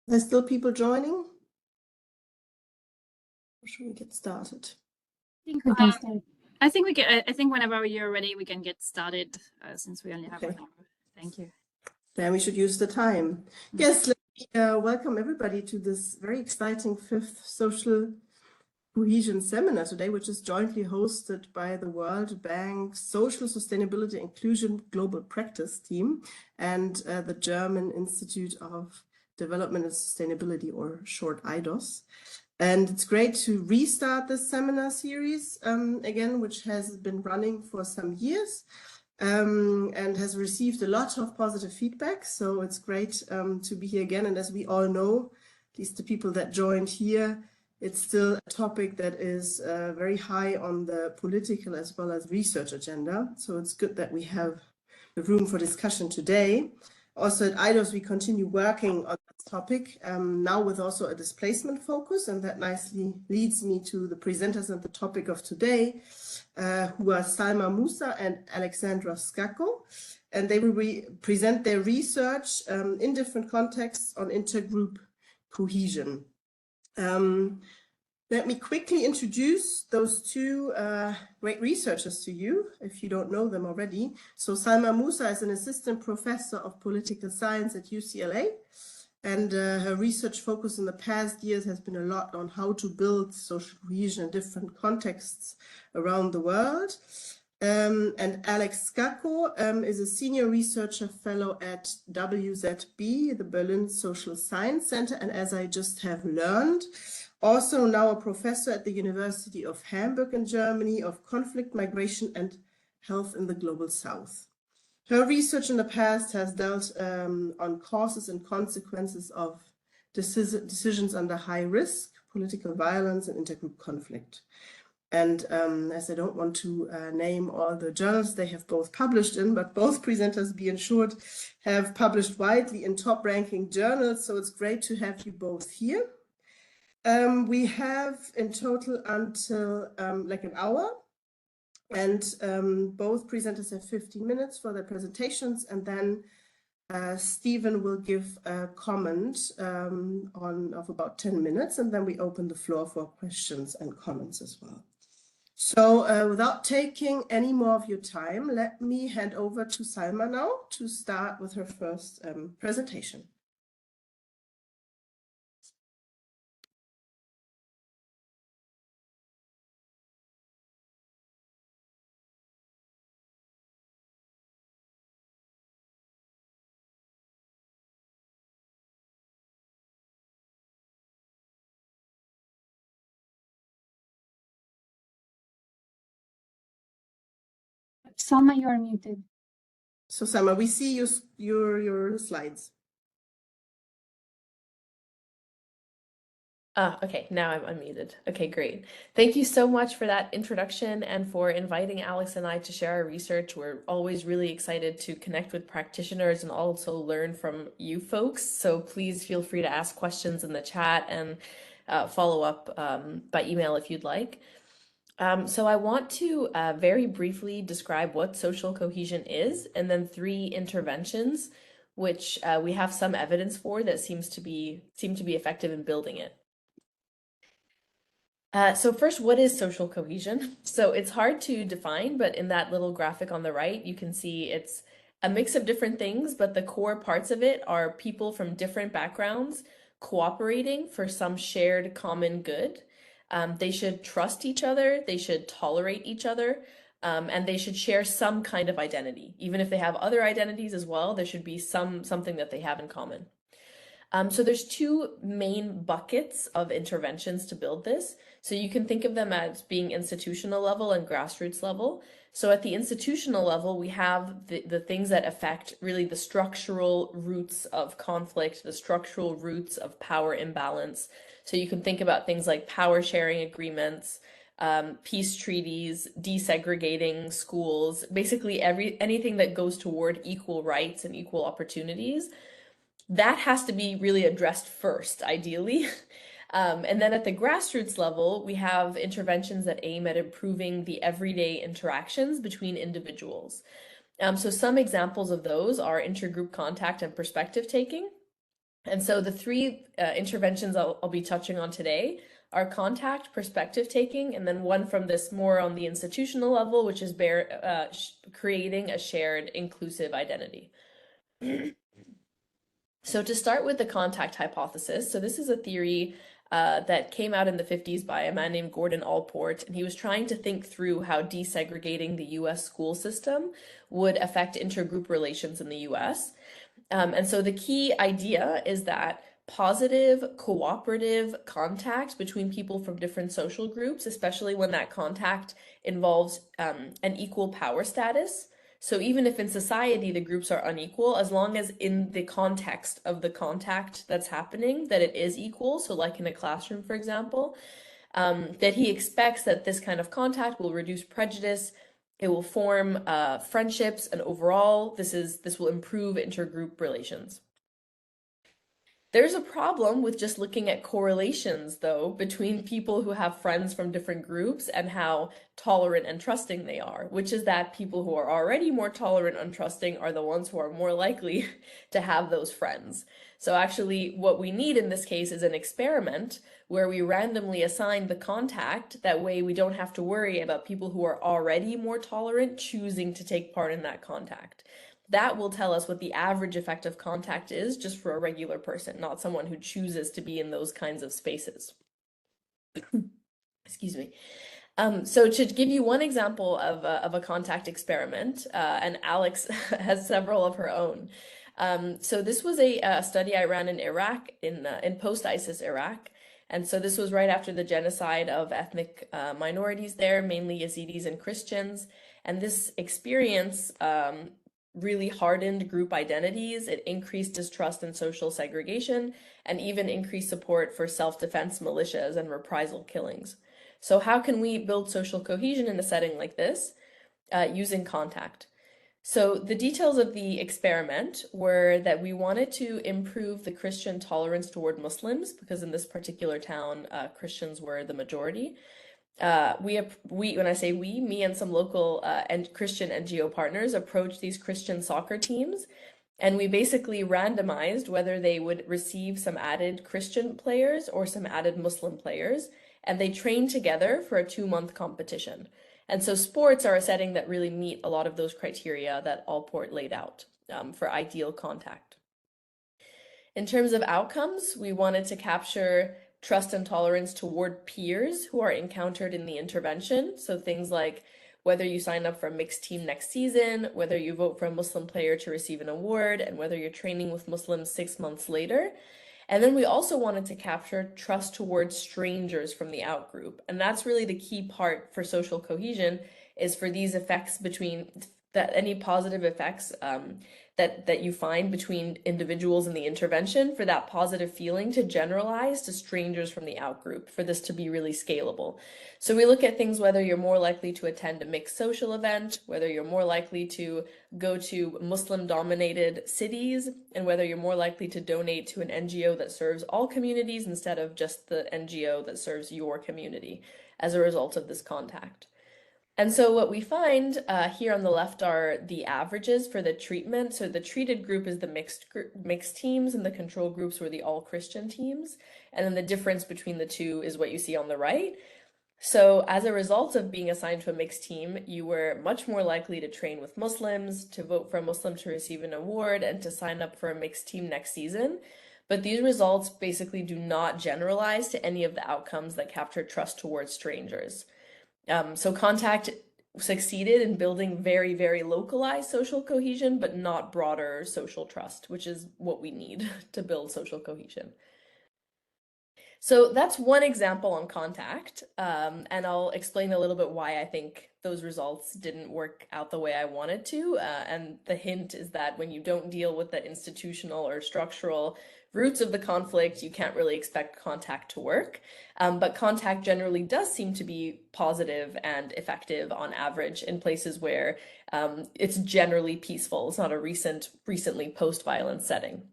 There's still people joining? Or should we get started? think we can start. I think we can. I think whenever you're ready, we can get started since we only have Okay. 1 hour. Thank you. Then we should use the time. Yes, let me welcome everybody to this very exciting fifth social cohesion seminar today, which is jointly hosted by the World Bank Social Sustainability Inclusion Global Practice Team and the German Institute of Development and Sustainability, or short IDOS. And it's great to restart this seminar series again, which has been running for some years and has received a lot of positive feedback. So it's great to be here again. And as we all know, at least the people that joined here, it's still a topic that is very high on the political as well as research agenda. So it's good that we have the room for discussion today. Also at IDOS, we continue working on this topic, now with also a displacement focus, and that nicely leads me to the presenters and the topic of today, who are Salma Mousa and Alexandra Scacco, and they will present their research in different contexts on intergroup cohesion. Let me quickly introduce those two great researchers to you, if you don't know them already. So Salma Mousa is an assistant professor of political science at UCLA, and her research focus in the past years has been a lot on how to build social cohesion in different contexts around the world. And Alex Scacco is a senior researcher fellow at WZB, the Berlin Social Science Center, and as I just have learned, also now a professor at the University of Hamburg in Germany of conflict, migration, and health in the global south. Her research in the past has dealt on causes and consequences of decisions under high risk, political violence, and intergroup conflict. And as I don't want to name all the journals they have both published in, but both presenters, be assured, have published widely in top-ranking journals, so it's great to have you both here. We have in total until like an hour, and both presenters have 15 minutes for their presentations, and then Stephen will give a comment of about 10 minutes, and then we open the floor for questions and comments as well. So without taking any more of your time, let me hand over to Salma now to start with her first presentation. Salma, you are muted. So Salma, we see your slides. Okay, now I'm unmuted. Okay, great. Thank you so much for that introduction and for inviting Alex and I to share our research. We're always really excited to connect with practitioners and also learn from you folks. So please feel free to ask questions in the chat and follow up by email if you'd like. So I want to very briefly describe what social cohesion is, and then 3 interventions which we have some evidence for that seem to be effective in building it. So first, what is social cohesion? So it's hard to define, but in that little graphic on the right, you can see it's a mix of different things, but the core parts of it are people from different backgrounds cooperating for some shared common good. They should trust each other, they should tolerate each other, and they should share some kind of identity. Even if they have other identities as well, there should be something that they have in common. So there's 2 main buckets of interventions to build this. So you can think of them as being institutional level and grassroots level. So at the institutional level, we have the things that affect really the structural roots of conflict, the structural roots of power imbalance. So you can think about things like power sharing agreements, peace treaties, desegregating schools, basically anything that goes toward equal rights and equal opportunities. That has to be really addressed first, ideally. And then at the grassroots level, we have interventions that aim at improving the everyday interactions between individuals. So some examples of those are intergroup contact and perspective taking. And so the three interventions I'll be touching on today are contact, perspective taking, and then one from this more on the institutional level, which is creating a shared inclusive identity. So to start with the contact hypothesis, so this is a theory that came out in the 50s by a man named Gordon Allport, and he was trying to think through how desegregating the US school system would affect intergroup relations in the US. And so the key idea is that positive cooperative contact between people from different social groups, especially when that contact involves an equal power status. So even if in society the groups are unequal, as long as in the context of the contact that's happening, that it is equal, so like in a classroom, for example, that he expects that this kind of contact will reduce prejudice, it will form friendships, and overall, this will improve intergroup relations. There's a problem with just looking at correlations, though, between people who have friends from different groups and how tolerant and trusting they are, which is that people who are already more tolerant and trusting are the ones who are more likely to have those friends. So actually, what we need in this case is an experiment where we randomly assign the contact. That way we don't have to worry about people who are already more tolerant choosing to take part in that contact. That will tell us what the average effect of contact is just for a regular person, not someone who chooses to be in those kinds of spaces. Excuse me. So to give you one example of a contact experiment, and Alex has several of her own. So this was a study I ran in Iraq, in post-ISIS Iraq. And so this was right after the genocide of ethnic minorities there, mainly Yazidis and Christians. And this experience really hardened group identities. It increased distrust and social segregation, and even increased support for self-defense militias and reprisal killings. So how can we build social cohesion in a setting like this? Using contact. So the details of the experiment were that we wanted to improve the Christian tolerance toward Muslims, because in this particular town, Christians were the majority. When I say we, me and some local and Christian NGO partners approached these Christian soccer teams, and we basically randomized whether they would receive some added Christian players or some added Muslim players, and they trained together for a 2-month competition. And so sports are a setting that really meet a lot of those criteria that Allport laid out for ideal contact. In terms of outcomes, we wanted to capture trust and tolerance toward peers who are encountered in the intervention. So things like whether you sign up for a mixed team next season, whether you vote for a Muslim player to receive an award, and whether you're training with Muslims 6 months later. And then we also wanted to capture trust towards strangers from the outgroup. And that's really the key part for social cohesion, is for these effects any positive effects that you find between individuals in the intervention, for that positive feeling to generalize to strangers from the outgroup, for this to be really scalable. So we look at things whether you're more likely to attend a mixed social event, whether you're more likely to go to Muslim-dominated cities, and whether you're more likely to donate to an NGO that serves all communities instead of just the NGO that serves your community as a result of this contact. And so what we find here on the left are the averages for the treatment. So the treated group is the mixed teams, and the control groups were the all Christian teams. And then the difference between the two is what you see on the right. So as a result of being assigned to a mixed team, you were much more likely to train with Muslims, to vote for a Muslim to receive an award, and to sign up for a mixed team next season. But these results basically do not generalize to any of the outcomes that capture trust towards strangers. So contact succeeded in building very, very localized social cohesion, but not broader social trust, which is what we need to build social cohesion. So that's one example on contact, and I'll explain a little bit why I think those results didn't work out the way I wanted to. And the hint is that when you don't deal with the institutional or structural roots of the conflict, you can't really expect contact to work. But contact generally does seem to be positive and effective on average in places where it's generally peaceful. It's not a recently post-violence setting.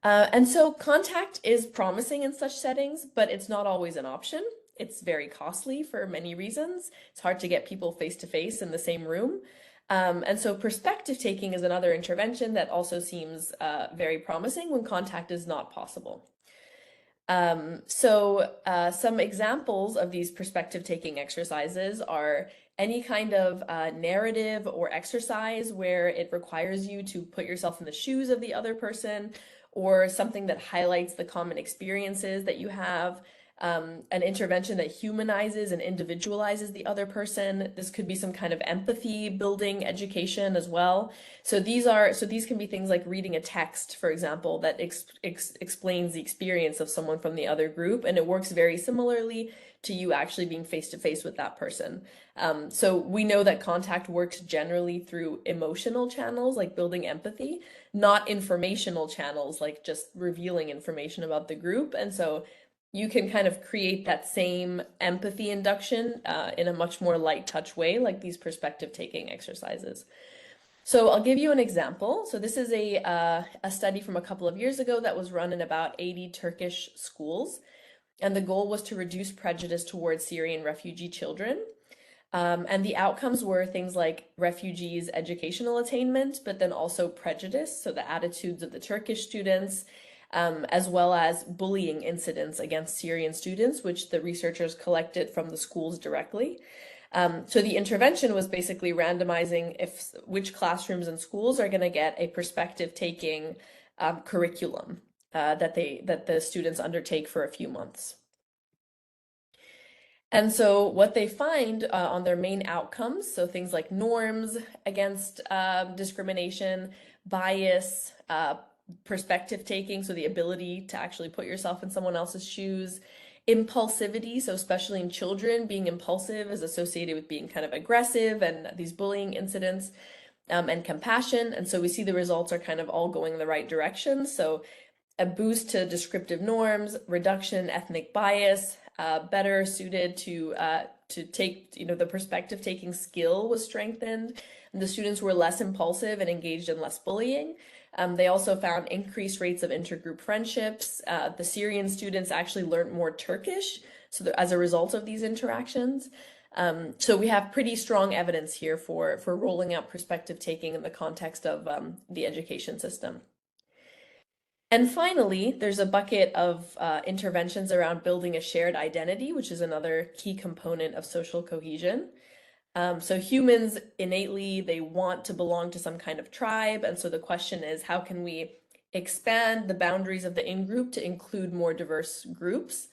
And so contact is promising in such settings, but it's not always an option. It's very costly for many reasons. It's hard to get people face to face in the same room. And so perspective taking is another intervention that also seems very promising when contact is not possible. Some examples of these perspective taking exercises are any kind of narrative or exercise where it requires you to put yourself in the shoes of the other person, or something that highlights the common experiences that you have. An intervention that humanizes and individualizes the other person. This could be some kind of empathy building education as well. So these can be things like reading a text, for example, that explains the experience of someone from the other group, and it works very similarly to you actually being face to face with that person. So we know that contact works generally through emotional channels, like building empathy, not informational channels, like just revealing information about the group. And so you can kind of create that same empathy induction in a much more light touch way, like these perspective taking exercises. So I'll give you an example. So this is a study from a couple of years ago that was run in about 80 Turkish schools. And the goal was to reduce prejudice towards Syrian refugee children. And the outcomes were things like refugees' educational attainment, but then also prejudice, so the attitudes of the Turkish students, as well as bullying incidents against Syrian students, which the researchers collected from the schools directly. So the intervention was basically randomizing which classrooms and schools are going to get a perspective taking curriculum that the students undertake for a few months. And so what they find on their main outcomes, so things like norms against discrimination, bias, perspective taking, so the ability to actually put yourself in someone else's shoes, impulsivity, so especially in children, being impulsive is associated with being kind of aggressive and these bullying incidents, and compassion. And so we see the results are kind of all going in the right direction. So a boost to descriptive norms, reduction ethnic bias, better suited to take, the perspective taking skill was strengthened. And the students were less impulsive and engaged in less bullying. They also found increased rates of intergroup friendships. The Syrian students actually learned more Turkish, so as a result of these interactions. So we have pretty strong evidence here for rolling out perspective taking in the context of the education system. And finally, there's a bucket of interventions around building a shared identity, which is another key component of social cohesion. So humans innately, they want to belong to some kind of tribe. And so the question is, how can we expand the boundaries of the in-group to include more diverse groups?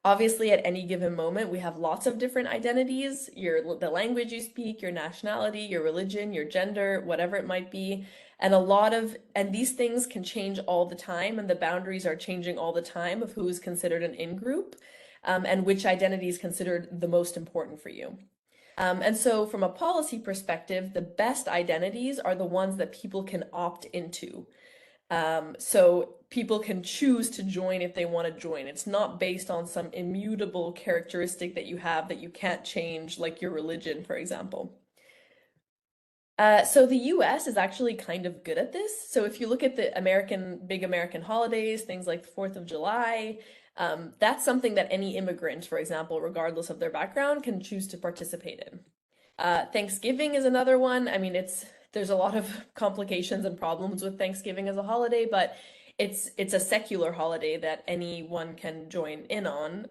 Obviously, at any given moment, we have lots of different identities, the language you speak, your nationality, your religion, your gender, whatever it might be. And these things can change all the time, and the boundaries are changing all the time of who is considered an in-group, and which identity is considered the most important for you. And so from a policy perspective, the best identities are the ones that people can opt into. So people can choose to join if they want to join. It's not based on some immutable characteristic that you have that you can't change, like your religion, for example. So the US is actually kind of good at this. So if you look at the big American holidays, things like the 4th of July, that's something that any immigrant, for example, regardless of their background, can choose to participate in. Thanksgiving is another one. I mean, there's a lot of complications and problems with Thanksgiving as a holiday, but it's a secular holiday that anyone can join in on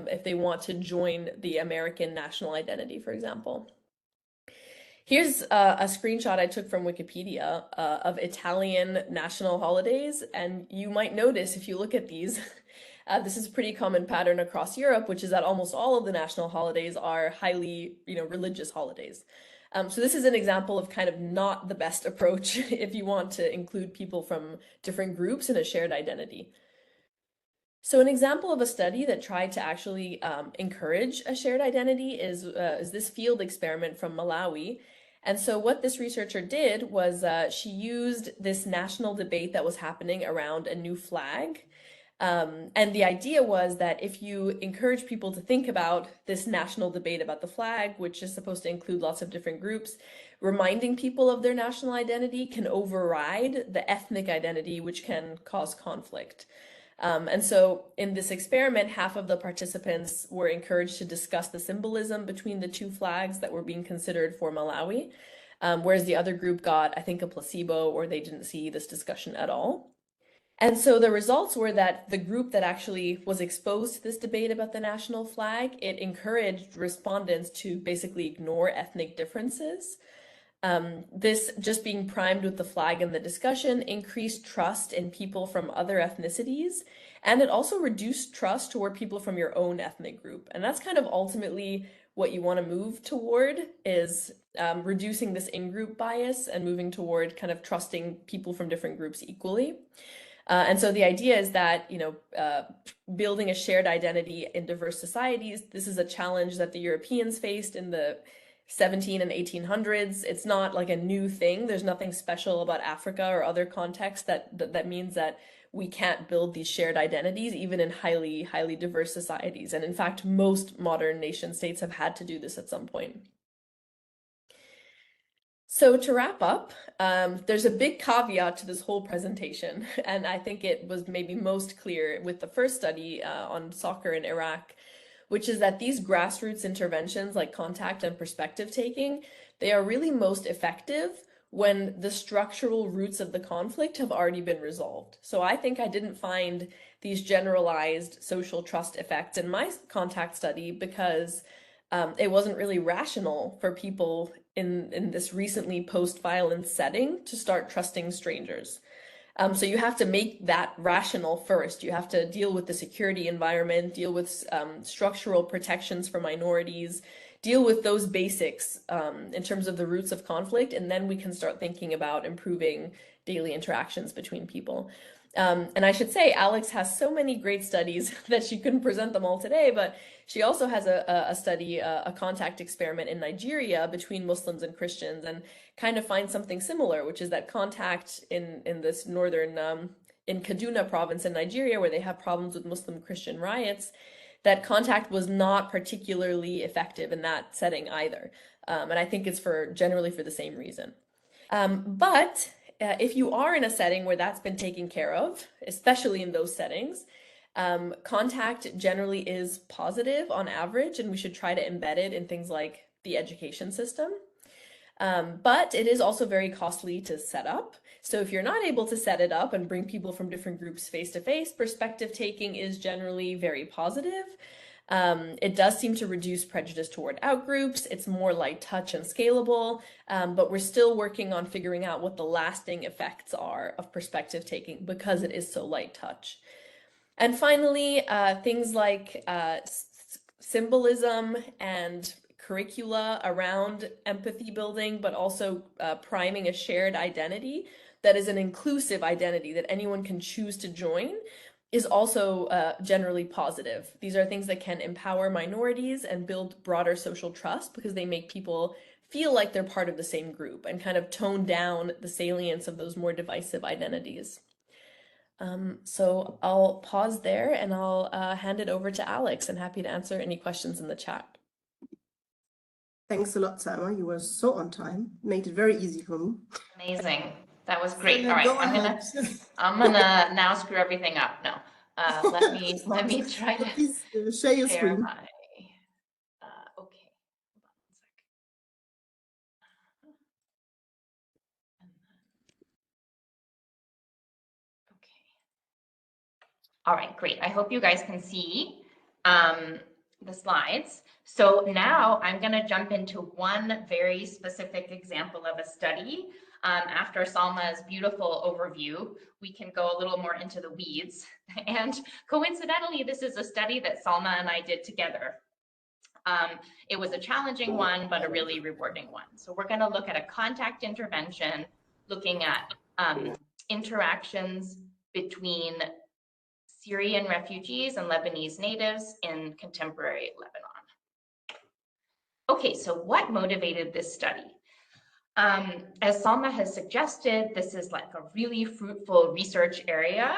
if they want to join the American national identity, for example. Here's a screenshot I took from Wikipedia of Italian national holidays, and you might notice if you look at these, this is a pretty common pattern across Europe, which is that almost all of the national holidays are highly, religious holidays. So this is an example of kind of not the best approach if you want to include people from different groups in a shared identity. So an example of a study that tried to actually encourage a shared identity is this field experiment from Malawi. And so what this researcher did was she used this national debate that was happening around a new flag. And the idea was that if you encourage people to think about this national debate about the flag, which is supposed to include lots of different groups, reminding people of their national identity can override the ethnic identity, which can cause conflict. And so in this experiment, half of the participants were encouraged to discuss the symbolism between the two flags that were being considered for Malawi. whereas the other group got, I think, a placebo, or they didn't see this discussion at all. And so the results were that the group that actually was exposed to this debate about the national flag, it encouraged respondents to basically ignore ethnic differences. This just being primed with the flag in the discussion increased trust in people from other ethnicities, and it also reduced trust toward people from your own ethnic group. And that's kind of ultimately what you want to move toward, is reducing this in-group bias and moving toward kind of trusting people from different groups equally. And so the idea is that, building a shared identity in diverse societies, this is a challenge that the Europeans faced in the 17 and 1800s. It's not like a new thing. There's nothing special about Africa or other contexts that means that we can't build these shared identities, even in highly, highly diverse societies. And in fact, most modern nation states have had to do this at some point. So to wrap up, there's a big caveat to this whole presentation, and I think it was maybe most clear with the first study on soccer in Iraq, which is that these grassroots interventions like contact and perspective taking, they are really most effective when the structural roots of the conflict have already been resolved. So I think I didn't find these generalized social trust effects in my contact study because it wasn't really rational for people in this recently post-violence setting to start trusting strangers. So you have to make that rational first. You have to deal with the security environment, deal with structural protections for minorities, deal with those basics in terms of the roots of conflict, and then we can start thinking about improving daily interactions between people. And I should say, Alex has so many great studies that she couldn't present them all today, but she also has a study, a contact experiment in Nigeria between Muslims and Christians, and kind of finds something similar, which is that contact in this northern, in Kaduna province in Nigeria, where they have problems with Muslim Christian riots, that contact was not particularly effective in that setting either. And I think it's generally for the same reason. But if you are in a setting where that's been taken care of, especially in those settings, contact generally is positive on average, and we should try to embed it in things like the education system. But it is also very costly to set up. So if you're not able to set it up and bring people from different groups face to face, perspective taking is generally very positive. It does seem to reduce prejudice toward outgroups. It's more light touch and scalable, but we're still working on figuring out what the lasting effects are of perspective taking because it is so light touch. And finally, things like symbolism and curricula around empathy building, but also priming a shared identity that is an inclusive identity that anyone can choose to join, is also generally positive. These are things that can empower minorities and build broader social trust because they make people feel like they're part of the same group and kind of tone down the salience of those more divisive identities. So I'll pause there and I'll hand it over to Alex, and happy to answer any questions in the chat. Thanks a lot, Salma. You were so on time. Made it very easy for me. Amazing. That was great. So All right, go I'm gonna now screw everything up. No, let me try to Please share your share screen. my. Okay, hold on one sec. And then, okay. All right, great. I hope you guys can see the slides. So now I'm going to jump into one very specific example of a study. After Salma's beautiful overview, we can go a little more into the weeds. And coincidentally, this is a study that Salma and I did together. It was a challenging one, but a really rewarding one. So we're going to look at a contact intervention, looking at interactions between Syrian refugees and Lebanese natives in contemporary Lebanon. Okay, so what motivated this study? As Salma has suggested, this is like a really fruitful research area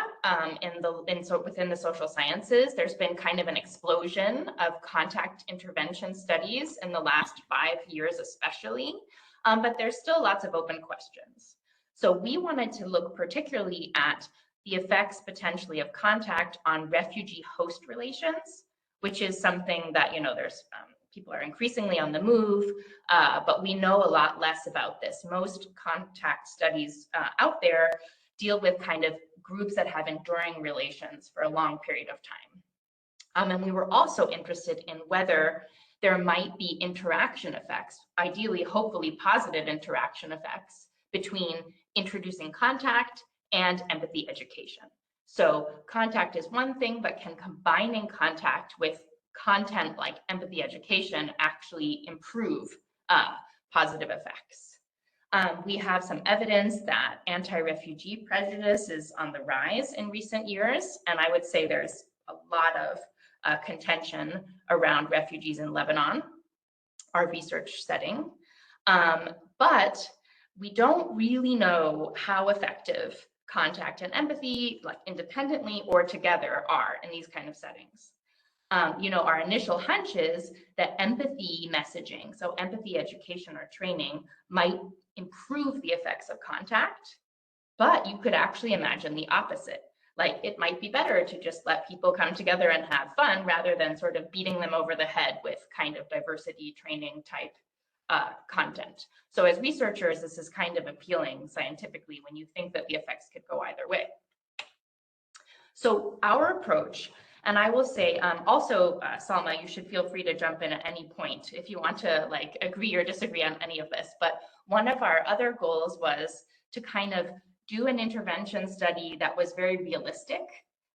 within the social sciences. There's been kind of an explosion of contact intervention studies in the last 5 years especially, but there's still lots of open questions. So we wanted to look particularly at the effects potentially of contact on refugee-host relations, which is something that, there's people are increasingly on the move, but we know a lot less about this. Most contact studies out there deal with kind of groups that have enduring relations for a long period of time. And we were also interested in whether there might be interaction effects, ideally, hopefully positive interaction effects between introducing contact and empathy education. So contact is one thing, but can combining contact with content like empathy education actually improve positive effects? We have some evidence that anti-refugee prejudice is on the rise in recent years, and I would say there's a lot of contention around refugees in Lebanon, our research setting. But we don't really know how effective contact and empathy, like independently or together, are in these kind of settings. You know, our initial hunch is that empathy messaging, so empathy education or training, might improve the effects of contact, but you could actually imagine the opposite. Like, it might be better to just let people come together and have fun rather than sort of beating them over the head with kind of diversity training type content. So as researchers, this is kind of appealing scientifically when you think that the effects could go either way. So our approach, and I will say also, Salma, you should feel free to jump in at any point if you want to like agree or disagree on any of this. But one of our other goals was to kind of do an intervention study that was very realistic.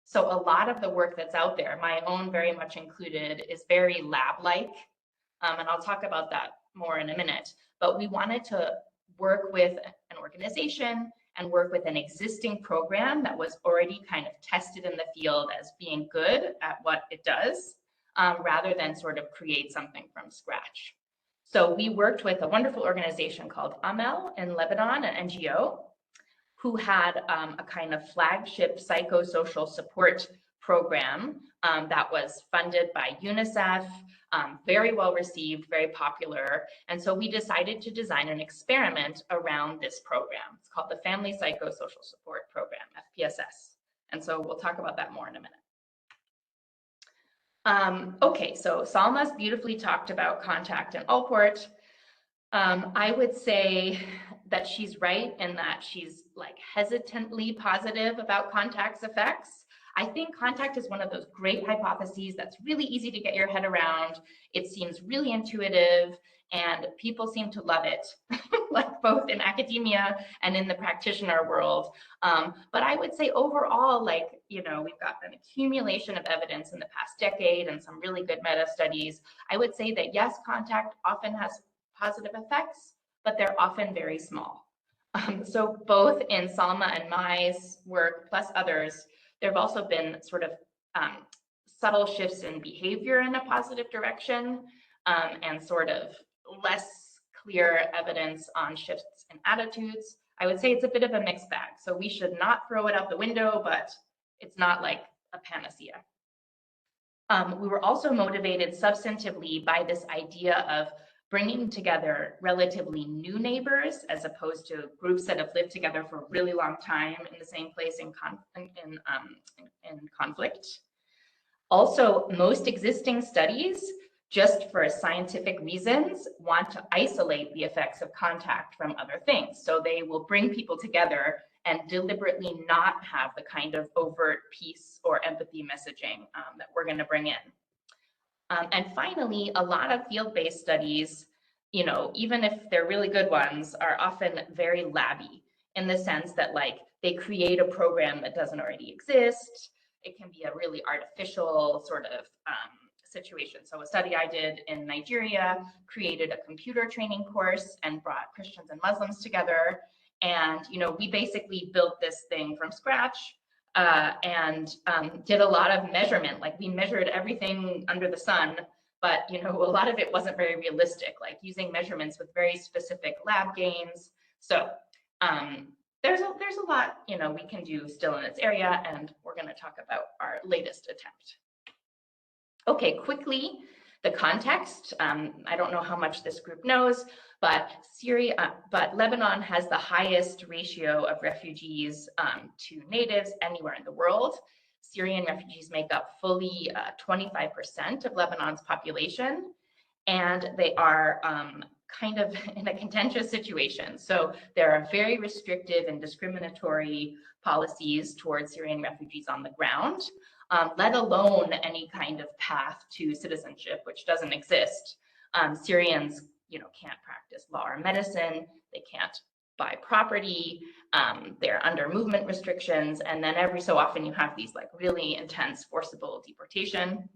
So a lot of the work that's out there, my own very much included, is very lab-like. And I'll talk about that more in a minute. But we wanted to work with an organization and work with an existing program that was already kind of tested in the field as being good at what it does, rather than sort of create something from scratch. So we worked with a wonderful organization called Amel in Lebanon, an NGO, who had a kind of flagship psychosocial support program that was funded by UNICEF, very well received, very popular. And so we decided to design an experiment around this program. It's called the Family Psychosocial Support Program, FPSS. And so we'll talk about that more in a minute. Okay, so Salma's beautifully talked about contact and Allport. I would say that she's right in that she's like hesitantly positive about contact's effects. I think contact is one of those great hypotheses that's really easy to get your head around. It seems really intuitive and people seem to love it, like both in academia and in the practitioner world. But I would say overall, like, you know, we've got an accumulation of evidence in the past decade and some really good meta studies. I would say that yes, contact often has positive effects, but they're often very small. So both in Salma and my work, plus others, there have also been sort of subtle shifts in behavior in a positive direction, and sort of less clear evidence on shifts in attitudes. I would say it's a bit of a mixed bag. So we should not throw it out the window, but it's not like a panacea. We were also motivated substantively by this idea of bringing together relatively new neighbors as opposed to groups that have lived together for a really long time in the same place in conflict. Also, most existing studies, just for scientific reasons, want to isolate the effects of contact from other things. So they will bring people together and deliberately not have the kind of overt peace or empathy messaging that we're going to bring in. And finally, a lot of field-based studies, you know, even if they're really good ones, are often very labby in the sense that like they create a program that doesn't already exist. It can be a really artificial sort of situation. So a study I did in Nigeria created a computer training course and brought Christians and Muslims together. And, you know, we basically built this thing from scratch. And did a lot of measurement, like we measured everything under the sun, but you know, a lot of it wasn't very realistic, like using measurements with very specific lab gains. So there's a lot, you know, we can do still in this area, and we're going to talk about our latest attempt. Okay, quickly, the context. I don't know how much this group knows, but Lebanon has the highest ratio of refugees to natives anywhere in the world. Syrian refugees make up fully 25% of Lebanon's population. and they are kind of in a contentious situation. So there are very restrictive and discriminatory policies towards Syrian refugees on the ground, let alone any kind of path to citizenship, which doesn't exist. Syrians, can't practice law or medicine. They can't buy property. They're under movement restrictions. And then every so often you have these like really intense forcible deportation.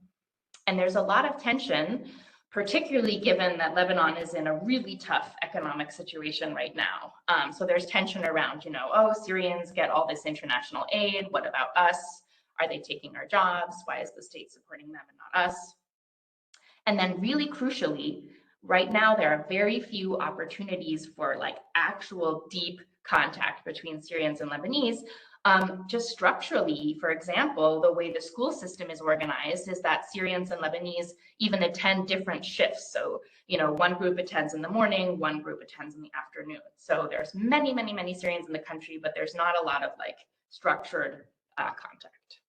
And there's a lot of tension, particularly given that Lebanon is in a really tough economic situation right now. So there's tension around, oh, Syrians get all this international aid. What about us? Are they taking our jobs? Why is the state supporting them and not us? And then really crucially, right now, there are very few opportunities for like actual deep contact between Syrians and Lebanese. Just structurally, for example, the way the school system is organized is that Syrians and Lebanese even attend different shifts. So, one group attends in the morning, one group attends in the afternoon. So there's many, many, many Syrians in the country, but there's not a lot of like structured contact.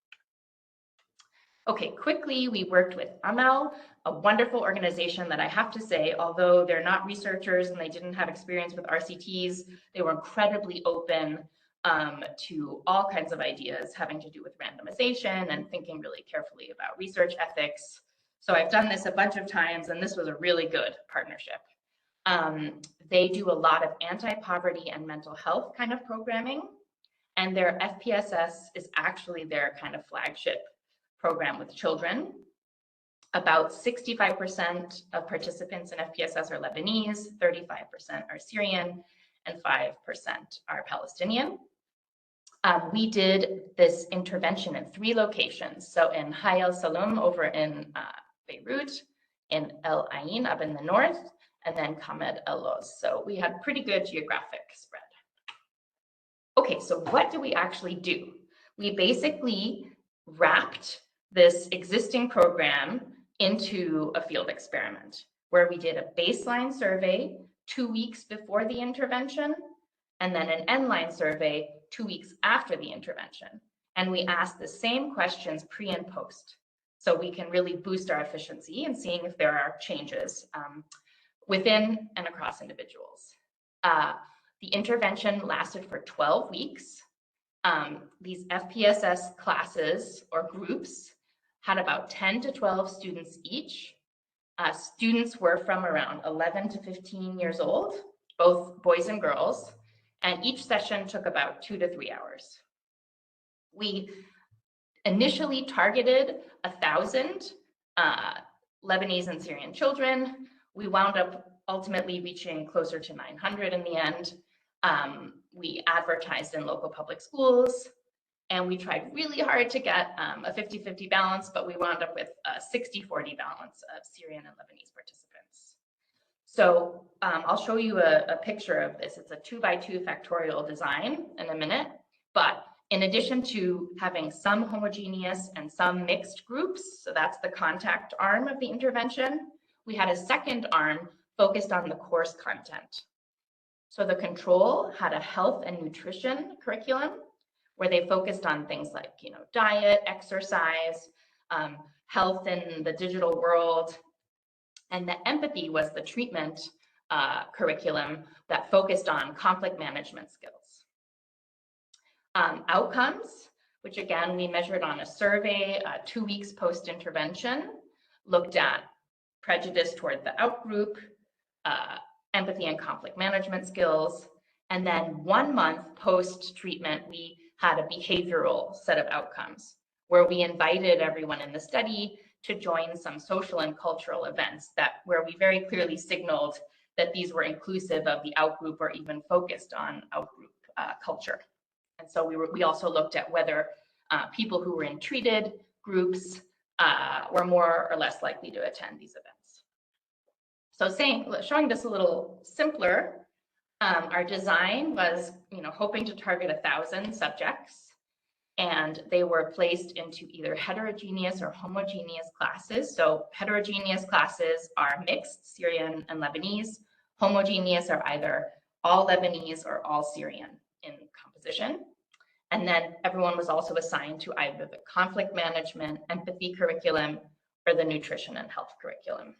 Okay, quickly, we worked with Amal, a wonderful organization that I have to say, although they're not researchers and they didn't have experience with RCTs, they were incredibly open to all kinds of ideas having to do with randomization and thinking really carefully about research ethics. So I've done this a bunch of times, and this was a really good partnership. They do a lot of anti-poverty and mental health kind of programming, and their FPSS is actually their kind of flagship program with children. About 65% of participants in FPSS are Lebanese, 35% are Syrian, and 5% are Palestinian. We did this intervention in 3 locations. So in Hayel Salom over in Beirut, in El Ain up in the north, and then Kamed El Los. So we had pretty good geographic spread. Okay, so what do we actually do? We basically wrapped this existing program into a field experiment where we did a baseline survey 2 weeks before the intervention, and then an endline survey 2 weeks after the intervention. And we asked the same questions pre and post. So we can really boost our efficiency in seeing if there are changes within and across individuals. The intervention lasted for 12 weeks. These FPSS classes or groups had about 10 to 12 students each. Students were from around 11 to 15 years old, both boys and girls, and each session took about 2 to 3 hours. We initially targeted 1,000 Lebanese and Syrian children. We wound up ultimately reaching closer to 900 in the end. We advertised in local public schools, and we tried really hard to get a 50-50 balance, but we wound up with a 60-40 balance of Syrian and Lebanese participants. So I'll show you a picture of this. It's a 2x2 factorial design in a minute, but in addition to having some homogeneous and some mixed groups, so that's the contact arm of the intervention, we had a second arm focused on the course content. So the control had a health and nutrition curriculum where they focused on things like, diet, exercise, health in the digital world. And the empathy was the treatment curriculum that focused on conflict management skills. Outcomes, which again, we measured on a survey 2 weeks post-intervention, looked at prejudice toward the outgroup, empathy and conflict management skills. And then 1 month post-treatment, we had a behavioral set of outcomes where we invited everyone in the study to join some social and cultural events where we very clearly signaled that these were inclusive of the outgroup or even focused on outgroup culture. And so we also looked at whether people who were in treated groups were more or less likely to attend these events. So showing this a little simpler, our design was, hoping to target 1,000 subjects, and they were placed into either heterogeneous or homogeneous classes. So heterogeneous classes are mixed Syrian and Lebanese. Homogeneous are either all Lebanese or all Syrian in composition. And then everyone was also assigned to either the conflict management, empathy curriculum, or the nutrition and health curriculum.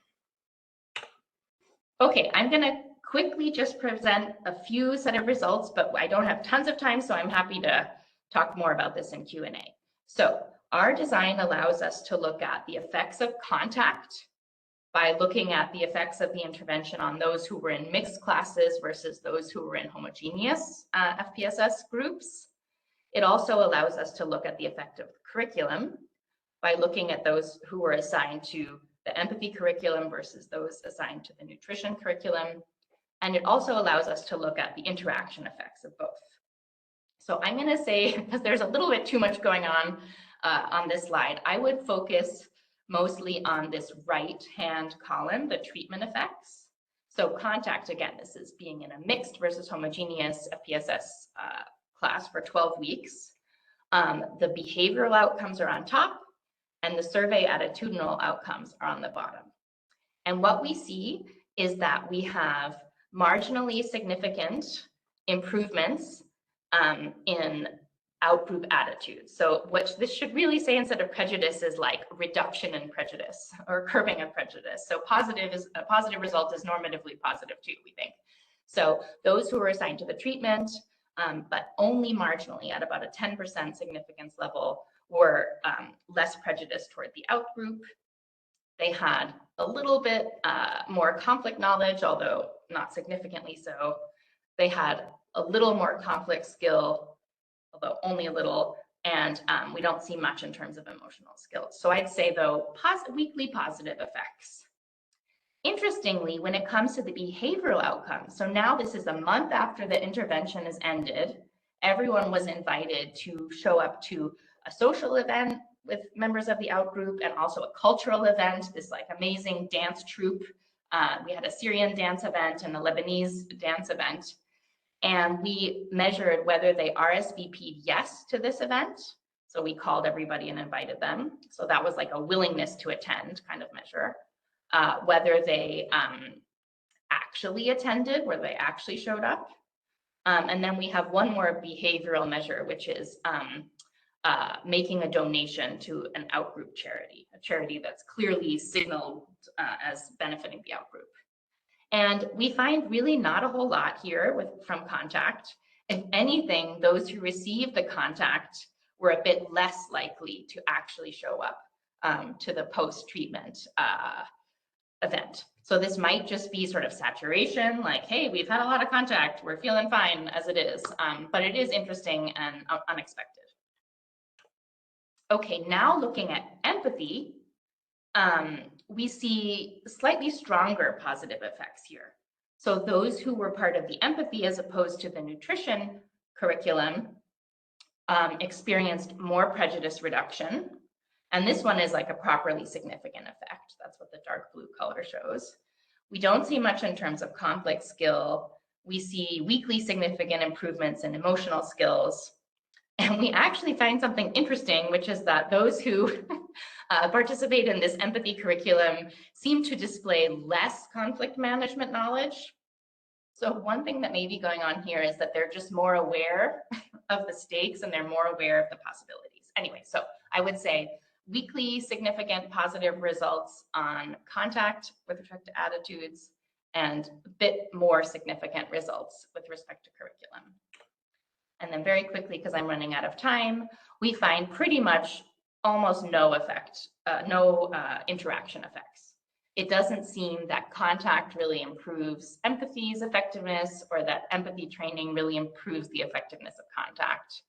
Okay, I'm gonna quickly just present a few set of results, but I don't have tons of time, so I'm happy to talk more about this in Q&A. So our design allows us to look at the effects of contact by looking at the effects of the intervention on those who were in mixed classes versus those who were in homogeneous FPSS groups. It also allows us to look at the effect of the curriculum by looking at those who were assigned to the empathy curriculum versus those assigned to the nutrition curriculum. And it also allows us to look at the interaction effects of both. So I'm going to say, because there's a little bit too much going on this slide, I would focus mostly on this right-hand column, the treatment effects. So contact, again, this is being in a mixed versus homogeneous FPSS class for 12 weeks. The behavioral outcomes are on top, and the survey attitudinal outcomes are on the bottom. And what we see is that we have marginally significant improvements in outgroup attitudes. So what this should really say instead of prejudice is like reduction in prejudice or curbing of prejudice. So a positive result is normatively positive too, we think. So those who were assigned to the treatment, but only marginally at about a 10% significance level, were less prejudiced toward the outgroup. They had a little bit more conflict knowledge, although not significantly so. They had a little more conflict skill, although only a little, and we don't see much in terms of emotional skills. So I'd say, though, weakly positive effects. Interestingly, when it comes to the behavioral outcomes, so now this is a month after the intervention is ended, everyone was invited to show up to a social event with members of the outgroup and also a cultural event, this like amazing dance troupe. We had a Syrian dance event and a Lebanese dance event. And we measured whether they RSVP'd yes to this event. So we called everybody and invited them. So that was like a willingness to attend kind of measure. Whether they actually attended, whether they actually showed up. And then we have one more behavioral measure, which is making a donation to an outgroup charity, a charity that's clearly signaled as benefiting the outgroup. And we find really not a whole lot here from contact. If anything, those who received the contact were a bit less likely to actually show up to the post-treatment event. So this might just be sort of saturation, like, hey, we've had a lot of contact, we're feeling fine as it is, but it is interesting and unexpected. Okay, now looking at empathy, we see slightly stronger positive effects here. So those who were part of the empathy as opposed to the nutrition curriculum experienced more prejudice reduction. And this one is like a properly significant effect. That's what the dark blue color shows. We don't see much in terms of conflict skill. We see weakly significant improvements in emotional skills. And we actually find something interesting, which is that those who participate in this empathy curriculum seem to display less conflict management knowledge. So one thing that may be going on here is that they're just more aware of the stakes and they're more aware of the possibilities. Anyway, so I would say weakly significant positive results on contact with respect to attitudes and a bit more significant results with respect to curriculum. And then very quickly, because I'm running out of time, we find pretty much almost no effect, no interaction effects. It doesn't seem that contact really improves empathy's effectiveness or that empathy training really improves the effectiveness of contact.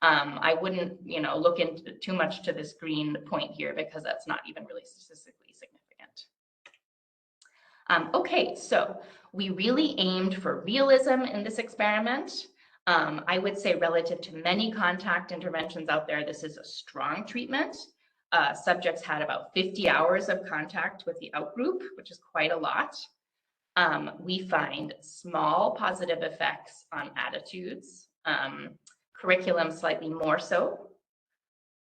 I wouldn't, look into too much to this green point here because that's not even really statistically significant. Okay, so we really aimed for realism in this experiment. I would say relative to many contact interventions out there, this is a strong treatment. Subjects had about 50 hours of contact with the outgroup, which is quite a lot. We find small positive effects on attitudes, curriculum slightly more so.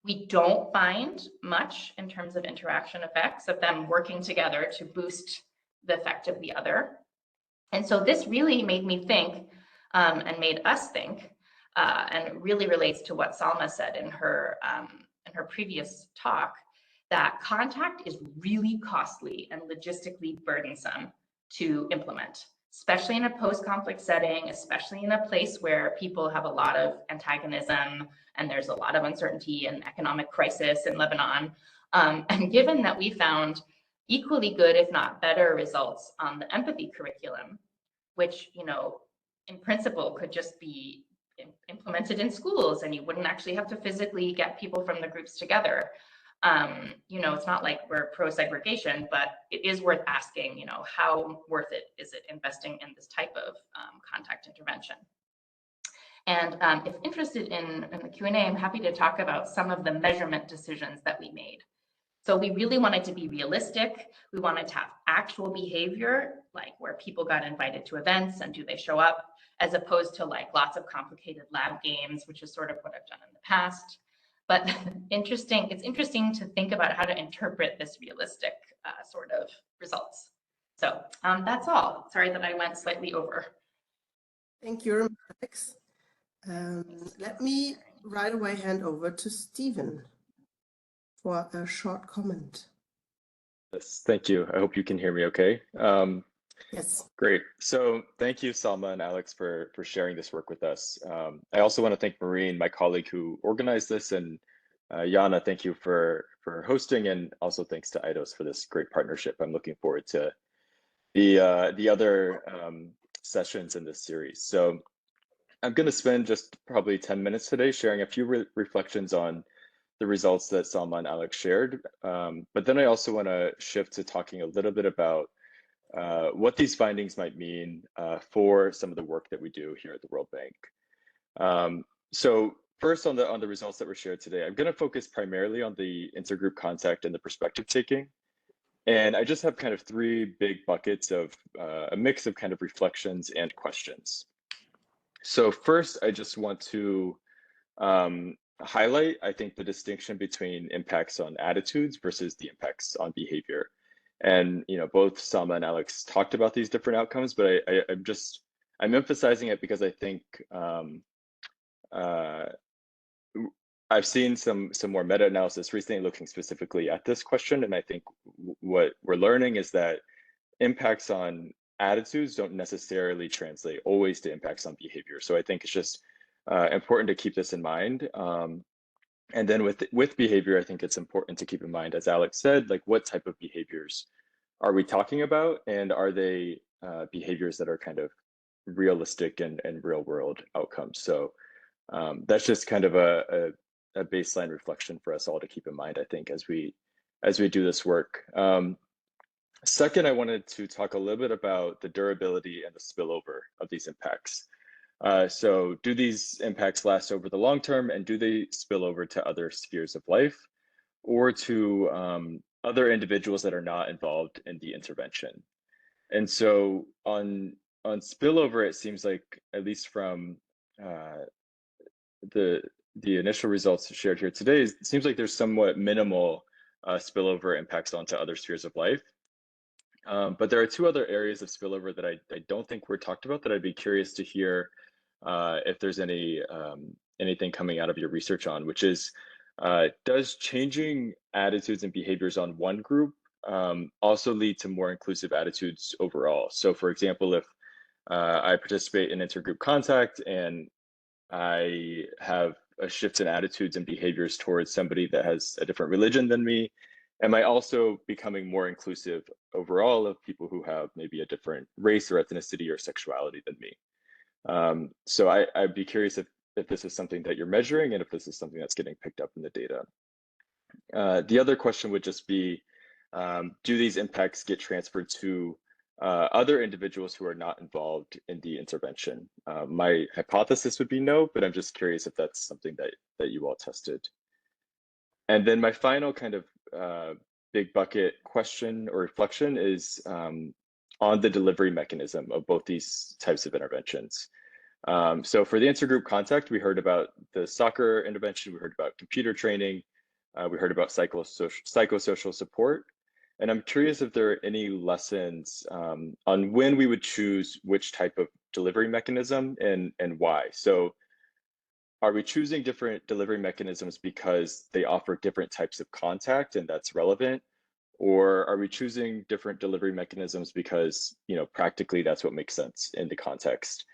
We don't find much in terms of interaction effects of them working together to boost the effect of the other. And so this really made me think and made us think, and it really relates to what Salma said in her previous talk, that contact is really costly and logistically burdensome to implement, especially in a post-conflict setting, especially in a place where people have a lot of antagonism and there's a lot of uncertainty and economic crisis in Lebanon. And given that we found equally good, if not better, results on the empathy curriculum, which, you know, in principle could just be implemented in schools and you wouldn't actually have to physically get people from the groups together. You know, it's not like we're pro-segregation, but it is worth asking, you know, how worth it is it investing in this type of contact intervention? And if interested in the Q&A, I'm happy to talk about some of the measurement decisions that we made. So we really wanted to be realistic. We wanted to have actual behavior, like where people got invited to events and do they show up, as opposed to like lots of complicated lab games, which is sort of what I've done in the past. But it's interesting to think about how to interpret this realistic sort of results. So that's all. Sorry that I went slightly over. Thank you, Alex. Let me right away hand over to Stephen for a short comment. Yes, thank you. I hope you can hear me okay. Yes. Great. So thank you, Salma and Alex, for sharing this work with us. I also want to thank Maureen, my colleague who organized this, and Jana, thank you for hosting, and also thanks to IDOS for this great partnership. I'm looking forward to the other sessions in this series. So I'm going to spend just probably 10 minutes today sharing a few reflections on the results that Salma and Alex shared. But then I also want to shift to talking a little bit about what these findings might mean for some of the work that we do here at the World Bank. So first on the results that were shared today, I'm going to focus primarily on the intergroup contact and the perspective taking. And I just have kind of three big buckets of a mix of kind of reflections and questions. So first, I just want to highlight, I think, the distinction between impacts on attitudes versus the impacts on behavior. And, you know, both Salma and Alex talked about these different outcomes, but I'm emphasizing it because I think I've seen some more meta-analysis recently looking specifically at this question. And I think what we're learning is that impacts on attitudes don't necessarily translate always to impacts on behavior. So I think it's just important to keep this in mind. And then with behavior, I think it's important to keep in mind, as Alex said, like what type of behaviors are we talking about? And are they behaviors that are kind of realistic and real world outcomes? So that's just kind of a baseline reflection for us all to keep in mind, I think, as we do this work. Second, I wanted to talk a little bit about the durability and the spillover of these impacts. So do these impacts last over the long term, and do they spill over to other spheres of life or to other individuals that are not involved in the intervention? And so on spillover, it seems like, at least from the initial results shared here today, it seems like there's somewhat minimal spillover impacts onto other spheres of life. But there are two other areas of spillover that I don't think were talked about that I'd be curious to hear if there's anything coming out of your research on, which is, does changing attitudes and behaviors on one group also lead to more inclusive attitudes overall? So for example, if I participate in intergroup contact and I have a shift in attitudes and behaviors towards somebody that has a different religion than me, am I also becoming more inclusive overall of people who have maybe a different race or ethnicity or sexuality than me? So I'd be curious if this is something that you're measuring and if this is something that's getting picked up in the data. The other question would just be, do these impacts get transferred to other individuals who are not involved in the intervention? My hypothesis would be no, but I'm just curious if that's something that you all tested. And then my final kind of big bucket question or reflection is on the delivery mechanism of both these types of interventions. So for the intergroup contact, we heard about the soccer intervention, we heard about computer training, we heard about psychosocial support. And I'm curious if there are any lessons on when we would choose which type of delivery mechanism and why. So are we choosing different delivery mechanisms because they offer different types of contact and that's relevant? Or are we choosing different delivery mechanisms because, practically that's what makes sense in the context?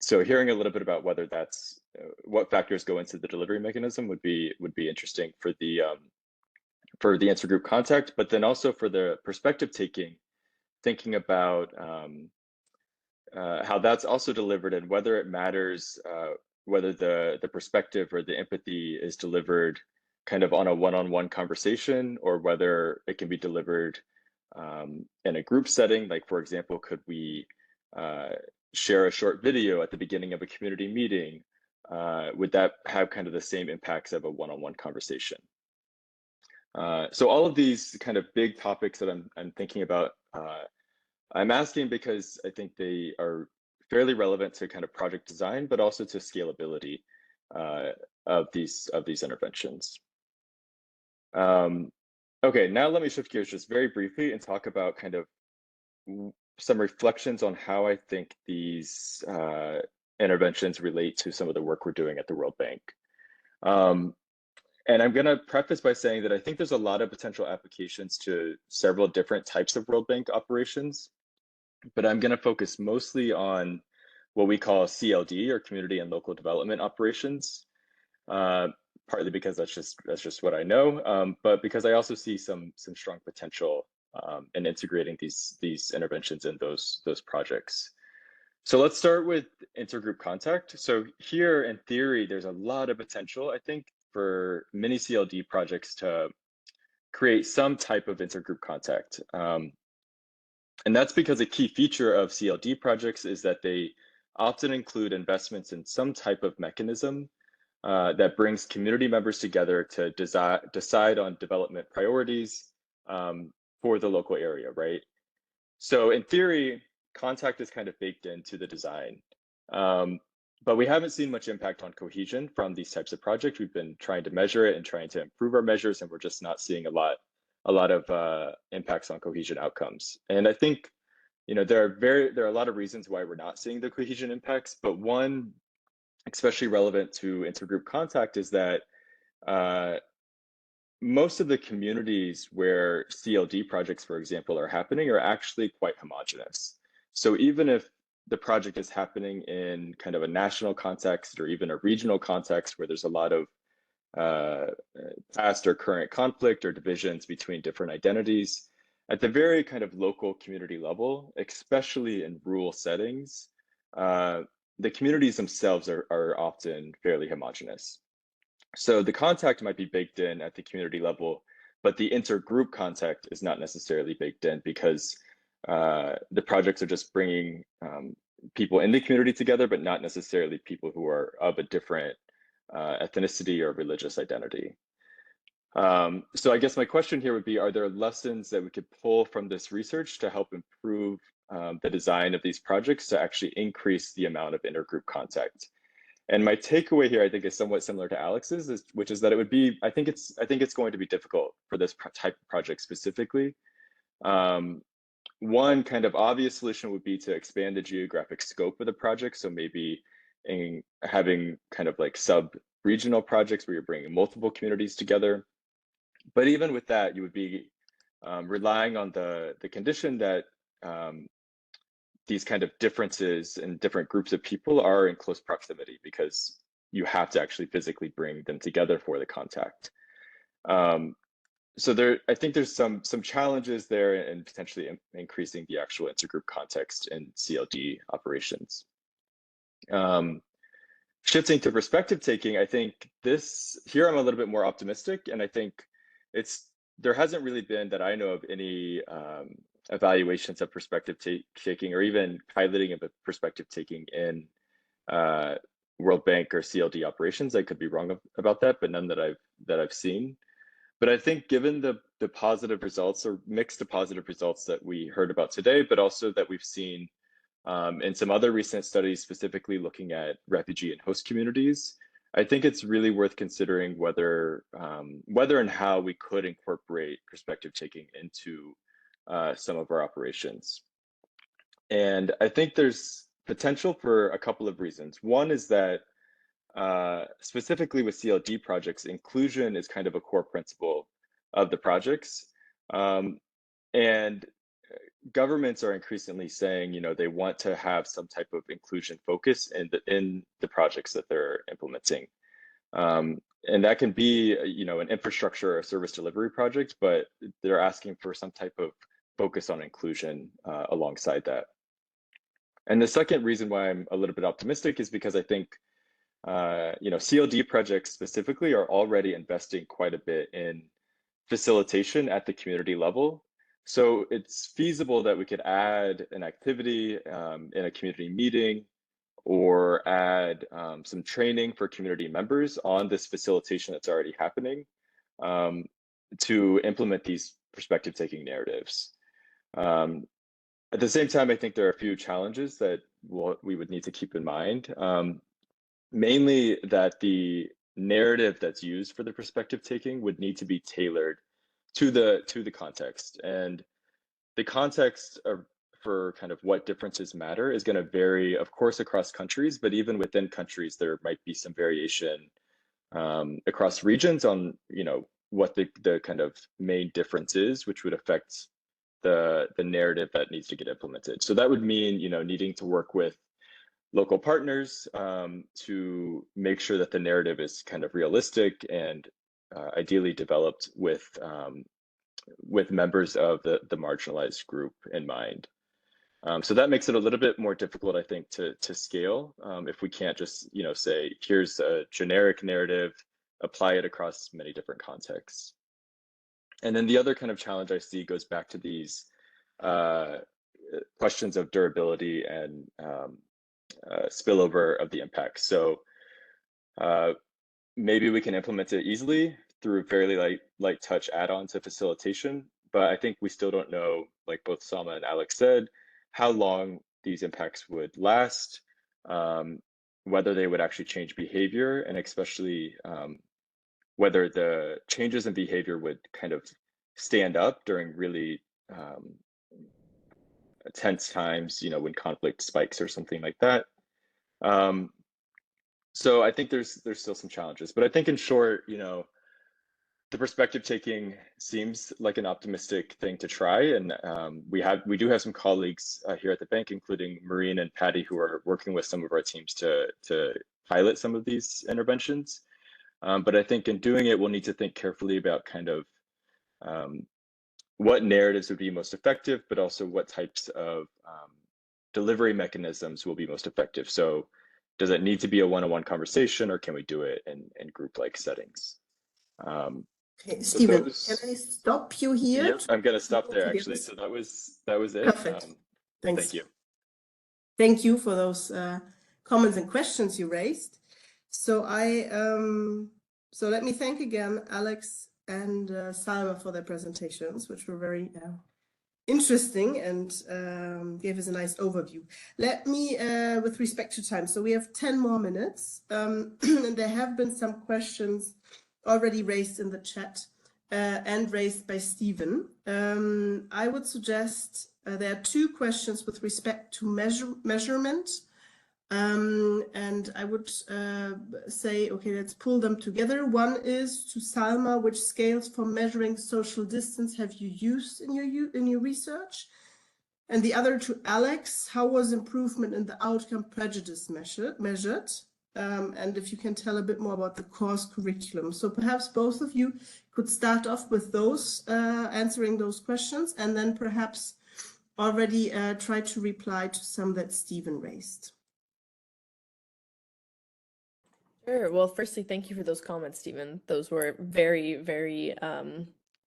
So hearing a little bit about whether that's what factors go into the delivery mechanism would be interesting for the intergroup contact, but then also for the perspective taking, thinking about how that's also delivered and whether it matters whether the perspective or the empathy is delivered kind of on a one-on-one conversation, or whether it can be delivered in a group setting. Like, for example, could we share a short video at the beginning of a community meeting? Would that have kind of the same impacts of a one-on-one conversation? So all of these kind of big topics that I'm thinking about, I'm asking because I think they are fairly relevant to kind of project design, but also to scalability of these interventions. Okay, now let me shift gears just very briefly and talk about kind of some reflections on how I think these interventions relate to some of the work we're doing at the World Bank. And I'm going to preface by saying that I think there's a lot of potential applications to several different types of World Bank operations, but I'm going to focus mostly on what we call CLD, or community and local development operations. Partly because that's just what I know, but because I also see some strong potential in integrating these interventions in those projects. So let's start with intergroup contact. So here, in theory, there's a lot of potential, I think, for many CLD projects to create some type of intergroup contact. And that's because a key feature of CLD projects is that they often include investments in some type of mechanism that brings community members together to decide on development priorities for the local area, right? So in theory, contact is kind of baked into the design, but we haven't seen much impact on cohesion from these types of projects. We've been trying to measure it and trying to improve our measures, and we're just not seeing a lot of impacts on cohesion outcomes. And I think, there are a lot of reasons why we're not seeing the cohesion impacts, but one especially relevant to intergroup contact is that most of the communities where CLD projects, for example, are happening are actually quite homogenous. So even if the project is happening in kind of a national context or even a regional context where there's a lot of past or current conflict or divisions between different identities, at the very kind of local community level, especially in rural settings, the communities themselves are often fairly homogenous. So the contact might be baked in at the community level, but the intergroup contact is not necessarily baked in because the projects are just bringing people in the community together, but not necessarily people who are of a different ethnicity or religious identity. So I guess my question here would be, are there lessons that we could pull from this research to help improve the design of these projects to actually increase the amount of intergroup contact? And my takeaway here, I think, is somewhat similar to Alex's, which is that it would be, I think it's going to be difficult for this type of project specifically. One kind of obvious solution would be to expand the geographic scope of the project. So maybe in having kind of like sub-regional projects where you're bringing multiple communities together. But even with that, you would be relying on the condition that these kind of differences in different groups of people are in close proximity, because you have to actually physically bring them together for the contact. So I think there's some challenges there in potentially increasing the actual intergroup context in CLD operations. Shifting to perspective taking, I think here I'm a little bit more optimistic, and I think there hasn't really been, that I know of, any evaluations of perspective taking or even piloting of a perspective taking in World Bank or CLD operations. I could be wrong about that, but none that I've seen. But I think given the positive results, or mixed to positive results, that we heard about today, but also that we've seen in some other recent studies, specifically looking at refugee and host communities, I think it's really worth considering whether and how we could incorporate perspective taking into some of our operations. And I think there's potential for a couple of reasons. One is that specifically with CLD projects, inclusion is kind of a core principle of the projects. And governments are increasingly saying, you know, they want to have some type of inclusion focus in the projects that they're implementing. And that can be, you know, an infrastructure or service delivery project, but they're asking for some type of focus on inclusion alongside that. And the second reason why I'm a little bit optimistic is because I think, you know, CLD projects specifically are already investing quite a bit in facilitation at the community level. So it's feasible that we could add an activity in a community meeting or add some training for community members on this facilitation that's already happening to implement these perspective-taking narratives. At the same time, I think there are a few challenges that we would need to keep in mind. Mainly that the narrative that's used for the perspective taking would need to be tailored to the context, and the context for kind of what differences matter is going to vary, of course, across countries, but even within countries there might be some variation across regions on, you know, what the kind of main difference is, which would affect the narrative that needs to get implemented. So that would mean, you know, needing to work with local partners to make sure that the narrative is kind of realistic and ideally developed with members of the marginalized group in mind. So that makes it a little bit more difficult, I think, to scale if we can't just, you know, say, here's a generic narrative, apply it across many different contexts. And then the other kind of challenge I see goes back to these questions of durability and spillover of the impact. So maybe we can implement it easily through fairly light touch add-on to facilitation, but I think we still don't know, like both Salma and Alex said, how long these impacts would last, whether they would actually change behavior, and especially whether the changes in behavior would kind of stand up during really tense times, you know, when conflict spikes or something like that. So I think there's still some challenges, but I think in short, you know, the perspective taking seems like an optimistic thing to try, and we do have some colleagues here at the bank, including Maureen and Patty, who are working with some of our teams to pilot some of these interventions. But I think in doing it, we'll need to think carefully about kind of what narratives would be most effective, but also what types of delivery mechanisms will be most effective. So does it need to be a one-on-one conversation, or can we do it in group-like settings? Okay, Stephen, can I stop you here? Yep, I'm going to stop there actually. So that was it. Perfect. Thanks. Thank you. Thank you for those comments and questions you raised. So so let me thank again Alex and Salma for their presentations, which were very interesting and gave us a nice overview. Let me, with respect to time, so we have 10 more minutes, and there have been some questions already raised in the chat and raised by Stephen. I would suggest there are two questions with respect to measurement. And I would say, okay, let's pull them together. One is to Salma, which scales for measuring social distance have you used in your research? And the other to Alex, how was improvement in the outcome prejudice measured? And if you can tell a bit more about the course curriculum. So perhaps both of you could start off with those, answering those questions, and then perhaps already try to reply to some that Stephen raised. Sure. Well, firstly, thank you for those comments, Stephen. Those were very, very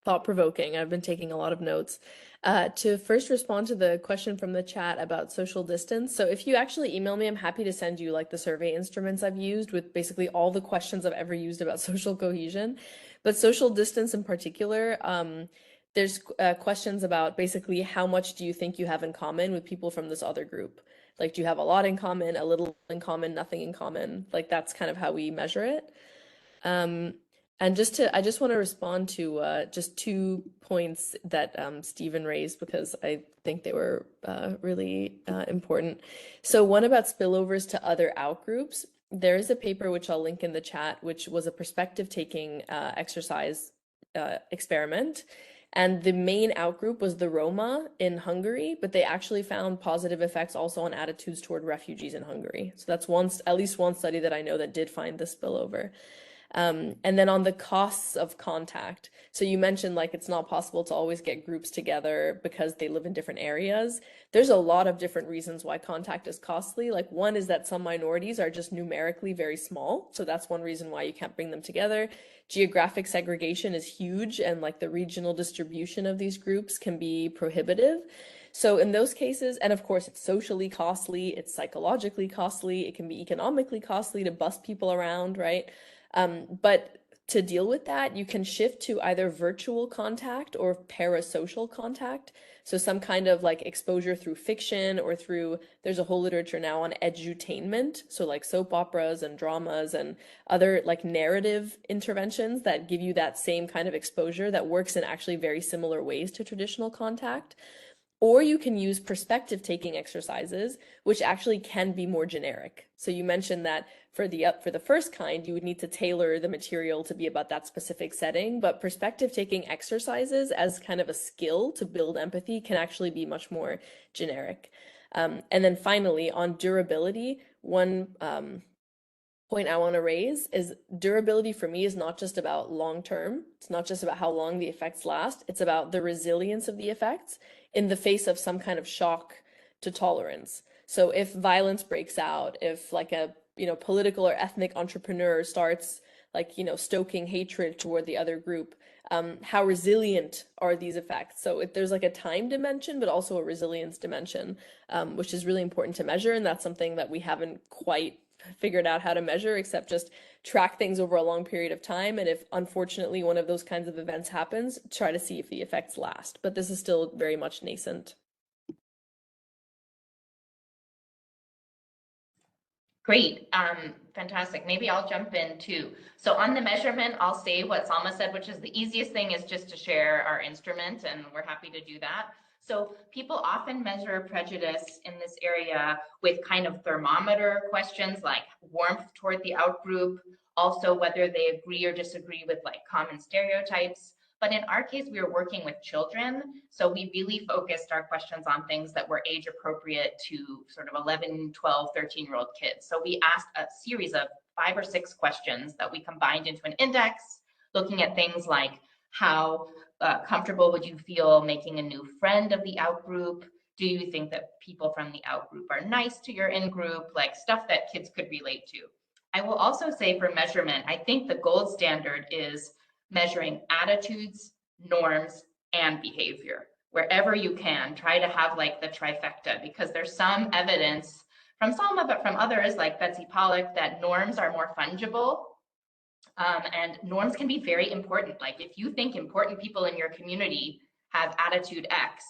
thought-provoking. I've been taking a lot of notes. To first respond to the question from the chat about social distance. So if you actually email me, I'm happy to send you like the survey instruments I've used with basically all the questions I've ever used about social cohesion. But social distance in particular, there's questions about basically how much do you think you have in common with people from this other group? Like, do you have a lot in common, a little in common, nothing in common? Like, that's kind of how we measure it. And I just want to respond to just 2 points that Stephen raised, because I think they were really important. So one about spillovers to other outgroups. There is a paper which I'll link in the chat, which was a perspective taking exercise experiment. And the main outgroup was the Roma in Hungary, but they actually found positive effects also on attitudes toward refugees in Hungary. So that's at least one study that I know that did find this spillover. And then on the costs of contact. So you mentioned like it's not possible to always get groups together because they live in different areas. There's a lot of different reasons why contact is costly. Like one is that some minorities are just numerically very small. So that's one reason why you can't bring them together. Geographic segregation is huge, and like the regional distribution of these groups can be prohibitive. So in those cases, and of course it's socially costly, it's psychologically costly, it can be economically costly to bus people around, right? But to deal with that, you can shift to either virtual contact or parasocial contact. So some kind of like exposure through fiction or through, there's a whole literature now on edutainment. So like soap operas and dramas and other like narrative interventions that give you that same kind of exposure that works in actually very similar ways to traditional contact. Or you can use perspective taking exercises, which actually can be more generic. So you mentioned that for the first kind, you would need to tailor the material to be about that specific setting, but perspective taking exercises as kind of a skill to build empathy can actually be much more generic. And then finally, on durability, one point I want to raise is durability for me is not just about long term. It's not just about how long the effects last. It's about the resilience of the effects in the face of some kind of shock to tolerance. So if violence breaks out, if like a political or ethnic entrepreneur starts like stoking hatred toward the other group, how resilient are these effects? So if there's like a time dimension, but also a resilience dimension, which is really important to measure, and that's something that we haven't quite figured out how to measure, except just track things over a long period of time. And if unfortunately one of those kinds of events happens, try to see if the effects last. But this is still very much nascent. Great, fantastic. Maybe I'll jump in too. So on the measurement, I'll say what Salma said, which is the easiest thing is just to share our instrument, and we're happy to do that. So people often measure prejudice in this area with kind of thermometer questions like warmth toward the outgroup, also whether they agree or disagree with like common stereotypes. But in our case, we were working with children, so we really focused our questions on things that were age appropriate to sort of 11, 12, 13-year-old kids. So we asked a series of 5 or 6 questions that we combined into an index, looking at things like how comfortable would you feel making a new friend of the outgroup? Do you think that people from the outgroup are nice to your in-group? Like stuff that kids could relate to. I will also say for measurement, I think the gold standard is measuring attitudes, norms, and behavior. Wherever you can, try to have like the trifecta, because there's some evidence from Salma, but from others like Betsy Pollock, that norms are more fungible. And norms can be very important. Like if you think important people in your community have attitude X,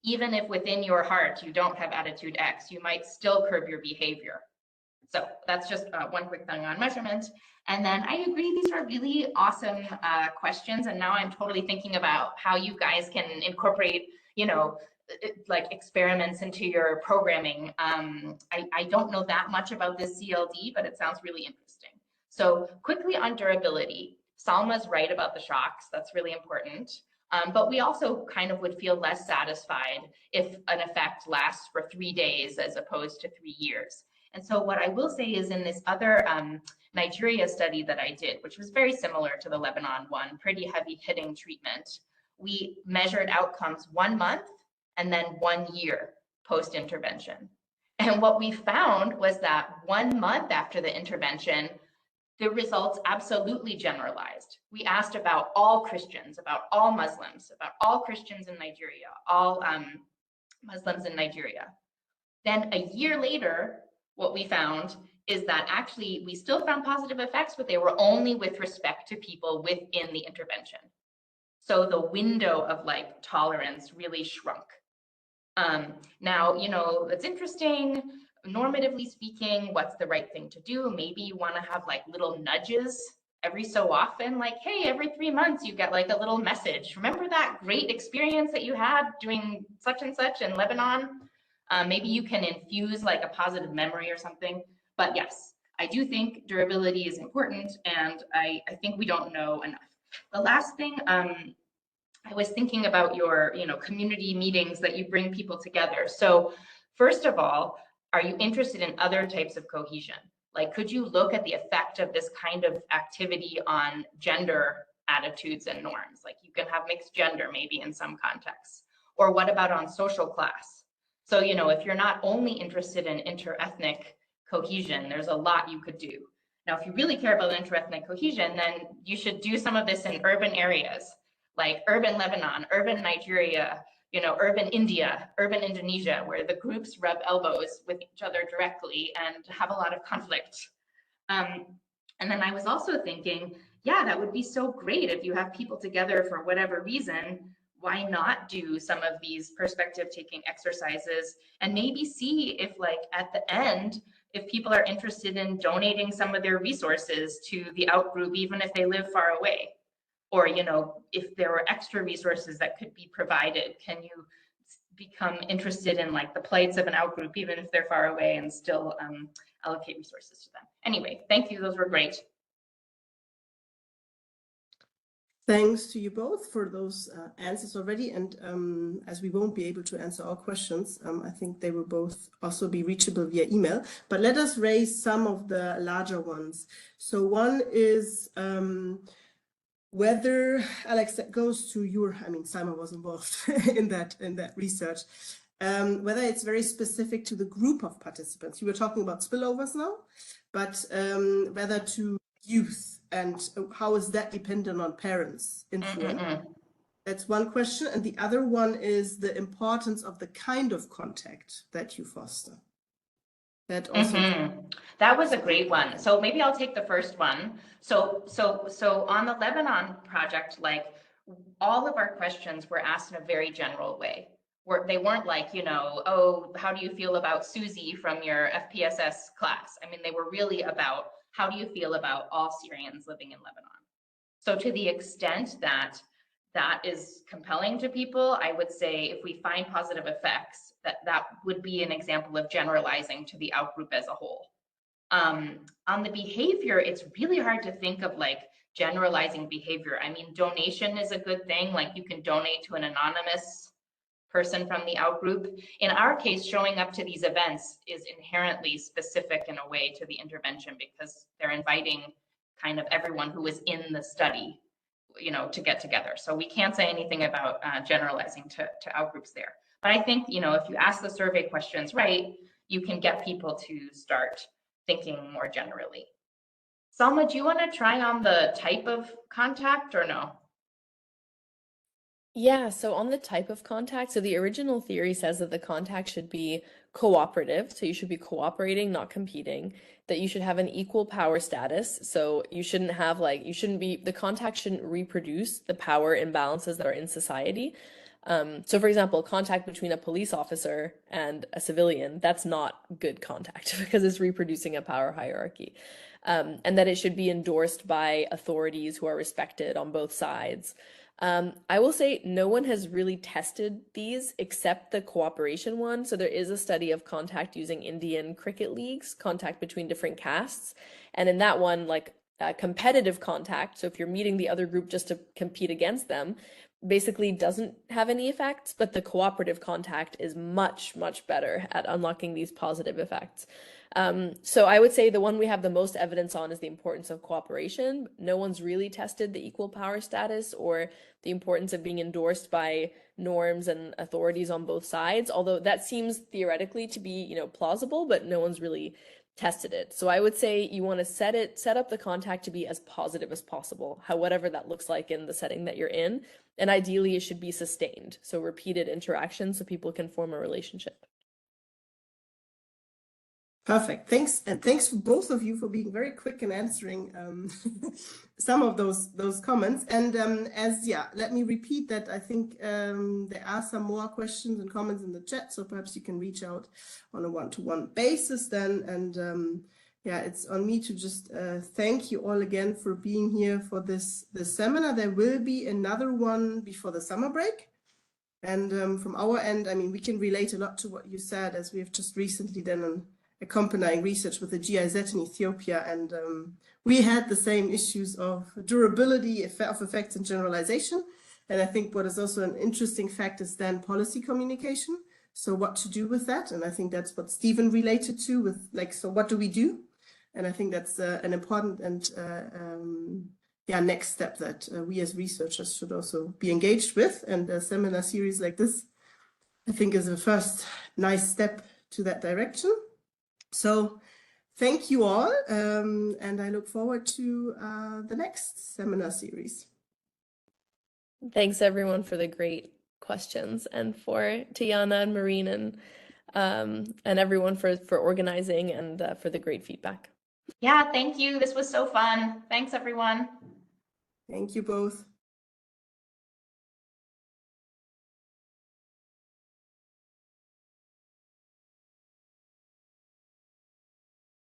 even if within your heart you don't have attitude X, you might still curb your behavior. So that's just one quick thing on measurement. And then I agree, these are really awesome questions. And now I'm totally thinking about how you guys can incorporate, like experiments into your programming. I don't know that much about this CLD, but it sounds really interesting. So quickly on durability, Salma's right about the shocks. That's really important. But we also kind of would feel less satisfied if an effect lasts for 3 days as opposed to 3 years. And so what I will say is in this other Nigeria study that I did, which was very similar to the Lebanon one, pretty heavy hitting treatment, we measured outcomes 1 month and then 1 year post-intervention. And what we found was that 1 month after the intervention, the results absolutely generalized. We asked about all Christians, about all Muslims, about all Christians in Nigeria, all Muslims in Nigeria. Then a year later, what we found is that actually we still found positive effects, but they were only with respect to people within the intervention. So the window of like tolerance really shrunk. Now, it's interesting, normatively speaking, what's the right thing to do? Maybe you want to have like little nudges every so often, like, hey, every 3 months you get like a little message. Remember that great experience that you had doing such and such in Lebanon? Maybe you can infuse like a positive memory or something. But yes, I do think durability is important, and I think we don't know enough. The last thing I was thinking about your, community meetings that you bring people together. So first of all, are you interested in other types of cohesion? Like, could you look at the effect of this kind of activity on gender attitudes and norms? Like, you can have mixed gender maybe in some contexts. Or what about on social class? So, if you're not only interested in interethnic cohesion, there's a lot you could do. Now, if you really care about interethnic cohesion, then you should do some of this in urban areas, like urban Lebanon, urban Nigeria, urban India, urban Indonesia, where the groups rub elbows with each other directly and have a lot of conflict. And then I was also thinking, yeah, that would be so great if you have people together for whatever reason. Why not do some of these perspective taking exercises and maybe see if, like, at the end, if people are interested in donating some of their resources to the outgroup, even if they live far away. Or, if there were extra resources that could be provided, can you become interested in, like, the plights of an outgroup, even if they're far away, and still allocate resources to them? Anyway, thank you. Those were great. Thanks to you both for those answers already. And as we won't be able to answer all questions, I think they will both also be reachable via email. But let us raise some of the larger ones. So one is whether, Alex, that goes to your, Salma was involved in that research, whether it's very specific to the group of participants. You were talking about spillovers now, but whether to youth, and how is that dependent on parents' influence? That's one question. And the other one is the importance of the kind of contact that you foster. That also That was a great one. So maybe I'll take the first one. So on the Lebanon project, like, all of our questions were asked in a very general way. They weren't like, oh, how do you feel about Susie from your FPSS class? They were really about, how do you feel about all Syrians living in Lebanon? So to the extent that that is compelling to people, I would say if we find positive effects, that would be an example of generalizing to the outgroup as a whole. On the behavior, it's really hard to think of, like, generalizing behavior. Donation is a good thing. Like, you can donate to an anonymous person from the outgroup. In our case, showing up to these events is inherently specific in a way to the intervention, because they're inviting kind of everyone who was in the study, to get together. So we can't say anything about generalizing to outgroups there. But I think, if you ask the survey questions right, you can get people to start thinking more generally. Salma, do you want to try on the type of contact or no? Yeah, so on the type of contact, so the original theory says that the contact should be cooperative, so you should be cooperating, not competing, that you should have an equal power status, so you shouldn't have, like, the contact shouldn't reproduce the power imbalances that are in society. So for example, contact between a police officer and a civilian, that's not good contact because it's reproducing a power hierarchy. And that it should be endorsed by authorities who are respected on both sides. I will say no one has really tested these except the cooperation one. So there is a study of contact using Indian cricket leagues, contact between different castes. And in that one, like competitive contact, so if you're meeting the other group just to compete against them, basically doesn't have any effects, but the cooperative contact is much, much better at unlocking these positive effects. So I would say the one we have the most evidence on is the importance of cooperation. No one's really tested the equal power status or the importance of being endorsed by norms and authorities on both sides, although that seems theoretically to be, plausible, but no one's really tested it. So I would say you want to set up the contact to be as positive as possible, whatever that looks like in the setting that you're in. And ideally it should be sustained. So repeated interaction so people can form a relationship. Perfect. Thanks. And thanks for both of you for being very quick in answering some of those comments. And let me repeat that I think there are some more questions and comments in the chat. So perhaps you can reach out on a one-to-one basis then. And it's on me to just thank you all again for being here for this seminar. There will be another one before the summer break. And from our end, we can relate a lot to what you said, as we have just recently done an accompanying research with the GIZ in Ethiopia, and we had the same issues of durability, of effects and generalization. And I think what is also an interesting fact is then policy communication. So what to do with that? And I think that's what Stephen related to with like, so what do we do? And I think that's an important and next step that we as researchers should also be engaged with. And a seminar series like this, I think, is the first nice step to that direction. So thank you all. And I look forward to the next seminar series. Thanks everyone for the great questions, and for Tiana and Marine and everyone for organizing and for the great feedback. Yeah, thank you. This was so fun. Thanks, everyone. Thank you both.